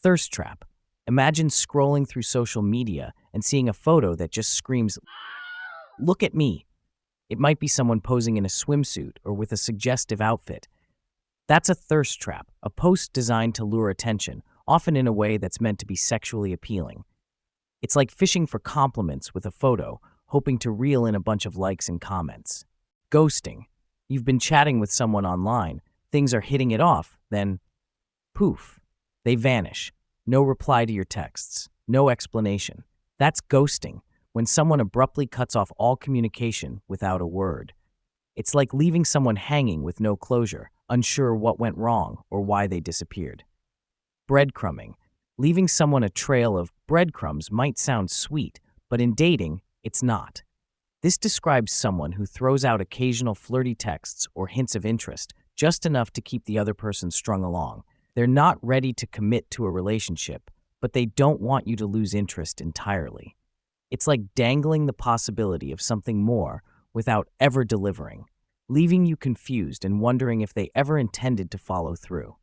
Thirst trap. Imagine scrolling through social media and seeing a photo that just screams, "Look at me." It might be someone posing in a swimsuit or with a suggestive outfit. That's a thirst trap, a post designed to lure attention, often in a way that's meant to be sexually appealing. It's like fishing for compliments with a photo, hoping to reel in a bunch of likes and comments. Ghosting. You've been chatting with someone online, things are hitting it off, then poof, they vanish. No reply to your texts, no explanation. That's ghosting, when someone abruptly cuts off all communication without a word. It's like leaving someone hanging with no closure, unsure what went wrong or why they disappeared. Breadcrumbing. Leaving someone a trail of breadcrumbs might sound sweet, but in dating, it's not. This describes someone who throws out occasional flirty texts or hints of interest, just enough to keep the other person strung along. They're not ready to commit to a relationship, but they don't want you to lose interest entirely. It's like dangling the possibility of something more without ever delivering, leaving you confused and wondering if they ever intended to follow through.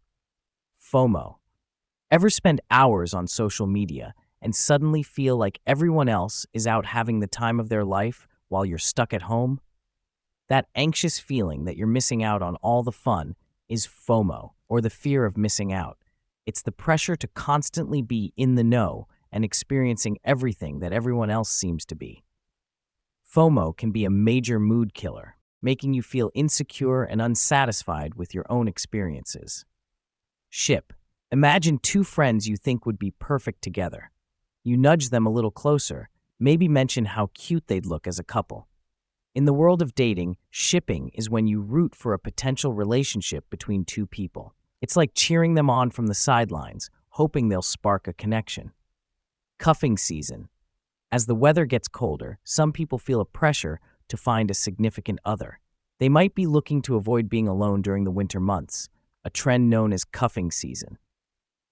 FOMO. Ever spend hours on social media and suddenly feel like everyone else is out having the time of their life while you're stuck at home? That anxious feeling that you're missing out on all the fun is FOMO, or the fear of missing out. It's the pressure to constantly be in the know and experiencing everything that everyone else seems to be. FOMO can be a major mood killer, making you feel insecure and unsatisfied with your own experiences. Ship. Imagine two friends you think would be perfect together. You nudge them a little closer, maybe mention how cute they'd look as a couple. In the world of dating, shipping is when you root for a potential relationship between two people. It's like cheering them on from the sidelines, hoping they'll spark a connection. Cuffing season. As the weather gets colder, some people feel a pressure to find a significant other. They might be looking to avoid being alone during the winter months, a trend known as cuffing season.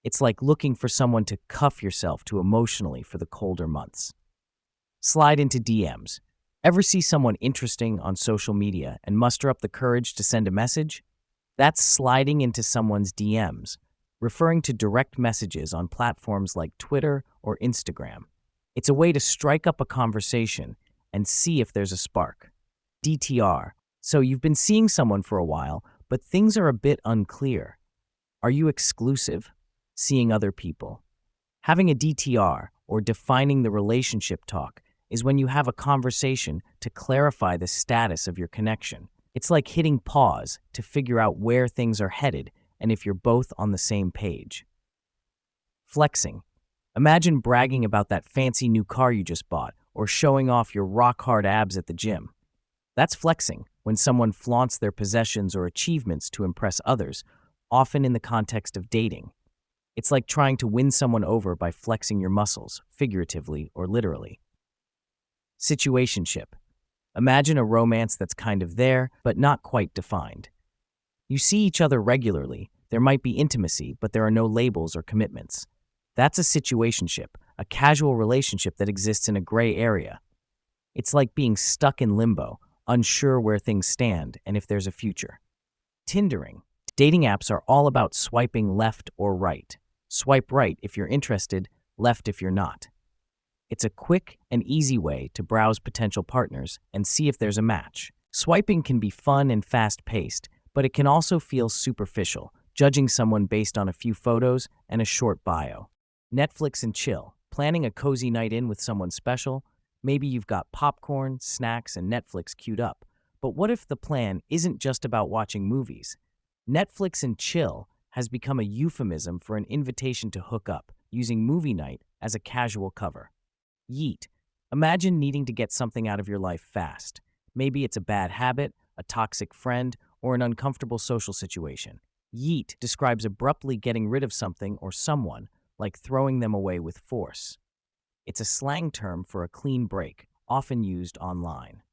It's like looking for someone to cuff yourself to emotionally for the colder months. Slide into DMs. Ever see someone interesting on social media and muster up the courage to send a message? That's sliding into someone's DMs, referring to direct messages on platforms like Twitter or Instagram. It's a way to strike up a conversation and see if there's a spark. DTR. So you've been seeing someone for a while, but things are a bit unclear. Are you exclusive? Seeing other people? Having a DTR, or defining the relationship talk, is when you have a conversation to clarify the status of your connection. It's like hitting pause to figure out where things are headed and if you're both on the same page. Flexing. Imagine bragging about that fancy new car you just bought or showing off your rock-hard abs at the gym. That's flexing, when someone flaunts their possessions or achievements to impress others, often in the context of dating. It's like trying to win someone over by flexing your muscles, figuratively or literally. Situationship. Imagine a romance that's kind of there, but not quite defined. You see each other regularly, there might be intimacy, but there are no labels or commitments. That's a situationship, a casual relationship that exists in a gray area. It's like being stuck in limbo, unsure where things stand and if there's a future. Tindering. Dating apps are all about swiping left or right. Swipe right if you're interested, left if you're not. It's a quick and easy way to browse potential partners and see if there's a match. Swiping can be fun and fast-paced, but it can also feel superficial, judging someone based on a few photos and a short bio. Netflix and chill. Planning a cozy night in with someone special? Maybe you've got popcorn, snacks, and Netflix queued up. But what if the plan isn't just about watching movies? Netflix and chill has become a euphemism for an invitation to hook up, using movie night as a casual cover. Yeet. Imagine needing to get something out of your life fast. Maybe it's a bad habit, a toxic friend, or an uncomfortable social situation. Yeet describes abruptly getting rid of something or someone, like throwing them away with force. It's a slang term for a clean break, often used online.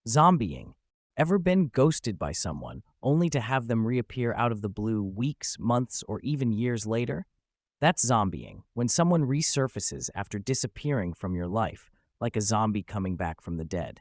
Zombieing. Ever been ghosted by someone, only to have them reappear out of the blue weeks, months, or even years later? That's zombieing, when someone resurfaces after disappearing from your life, like a zombie coming back from the dead.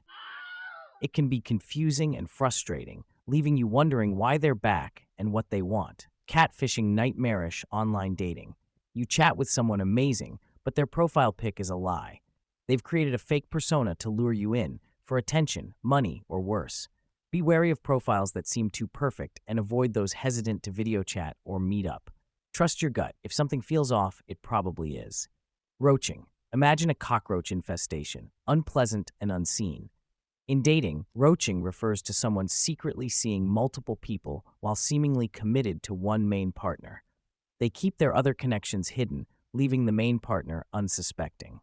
It can be confusing and frustrating, leaving you wondering why they're back and what they want. Catfishing. Nightmarish online dating. You chat with someone amazing, but their profile pic is a lie. They've created a fake persona to lure you in for attention, money, or worse. Be wary of profiles that seem too perfect and avoid those hesitant to video chat or meet up. Trust your gut. If something feels off, it probably is. Roaching. Imagine a cockroach infestation, unpleasant and unseen. In dating, roaching refers to someone secretly seeing multiple people while seemingly committed to one main partner. They keep their other connections hidden, leaving the main partner unsuspecting.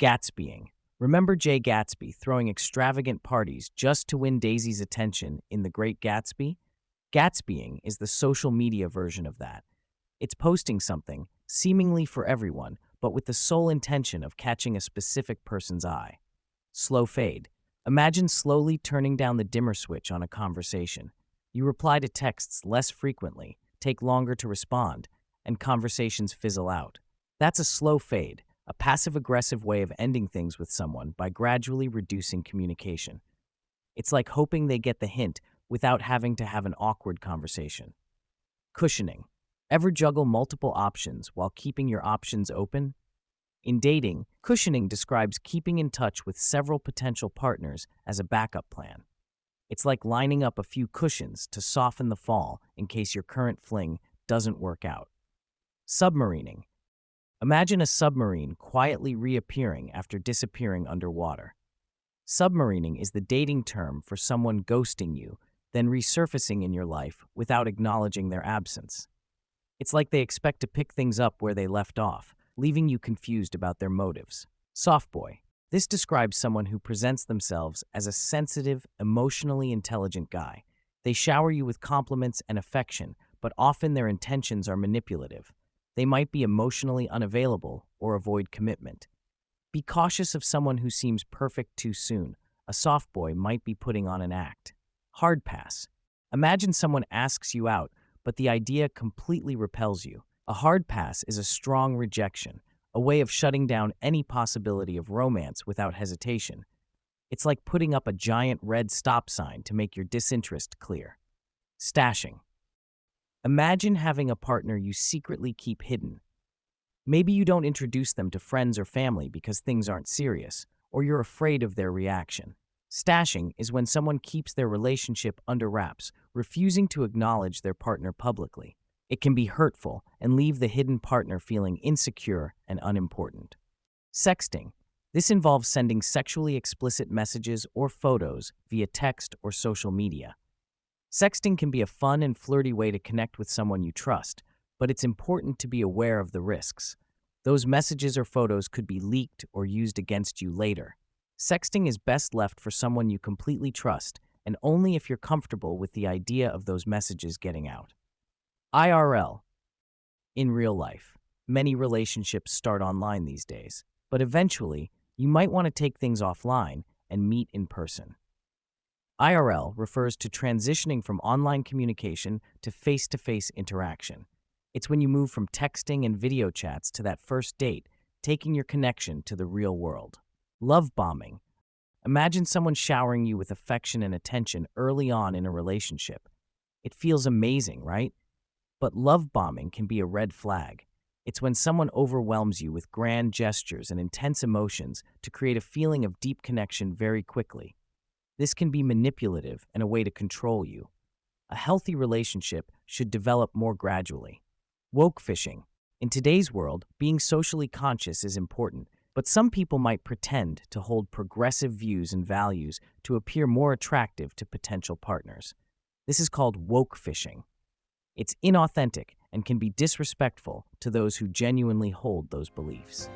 Gatsbying. Remember Jay Gatsby throwing extravagant parties just to win Daisy's attention in The Great Gatsby? Gatsbying is the social media version of that. It's posting something, seemingly for everyone, but with the sole intention of catching a specific person's eye. Slow fade. Imagine slowly turning down the dimmer switch on a conversation. You reply to texts less frequently, take longer to respond, and conversations fizzle out. That's a slow fade, a passive-aggressive way of ending things with someone by gradually reducing communication. It's like hoping they get the hint without having to have an awkward conversation. Cushioning. Ever juggle multiple options while keeping your options open? In dating, cushioning describes keeping in touch with several potential partners as a backup plan. It's like lining up a few cushions to soften the fall in case your current fling doesn't work out. Submarining. Imagine a submarine quietly reappearing after disappearing underwater. Submarining is the dating term for someone ghosting you, then resurfacing in your life without acknowledging their absence. It's like they expect to pick things up where they left off, leaving you confused about their motives. Softboy. This describes someone who presents themselves as a sensitive, emotionally intelligent guy. They shower you with compliments and affection, but often their intentions are manipulative. They might be emotionally unavailable or avoid commitment. Be cautious of someone who seems perfect too soon. A softboy might be putting on an act. Hard pass. Imagine someone asks you out, but the idea completely repels you. A hard pass is a strong rejection, a way of shutting down any possibility of romance without hesitation. It's like putting up a giant red stop sign to make your disinterest clear. Stashing. Imagine having a partner you secretly keep hidden. Maybe you don't introduce them to friends or family because things aren't serious, or you're afraid of their reaction. Stashing is when someone keeps their relationship under wraps, refusing to acknowledge their partner publicly. It can be hurtful and leave the hidden partner feeling insecure and unimportant. Sexting. This involves sending sexually explicit messages or photos via text or social media. Sexting can be a fun and flirty way to connect with someone you trust, but it's important to be aware of the risks. Those messages or photos could be leaked or used against you later. Sexting is best left for someone you completely trust, and only if you're comfortable with the idea of those messages getting out. IRL. In real life, many relationships start online these days, but eventually, you might want to take things offline and meet in person. IRL refers to transitioning from online communication to face-to-face interaction. It's when you move from texting and video chats to that first date, taking your connection to the real world. Love bombing. Imagine someone showering you with affection and attention early on in a relationship. It feels amazing, right? But love bombing can be a red flag. It's when someone overwhelms you with grand gestures and intense emotions to create a feeling of deep connection very quickly. This can be manipulative and a way to control you. A healthy relationship should develop more gradually. Woke fishing. In today's world, being socially conscious is important, but some people might pretend to hold progressive views and values to appear more attractive to potential partners. This is called woke fishing. It's inauthentic and can be disrespectful to those who genuinely hold those beliefs.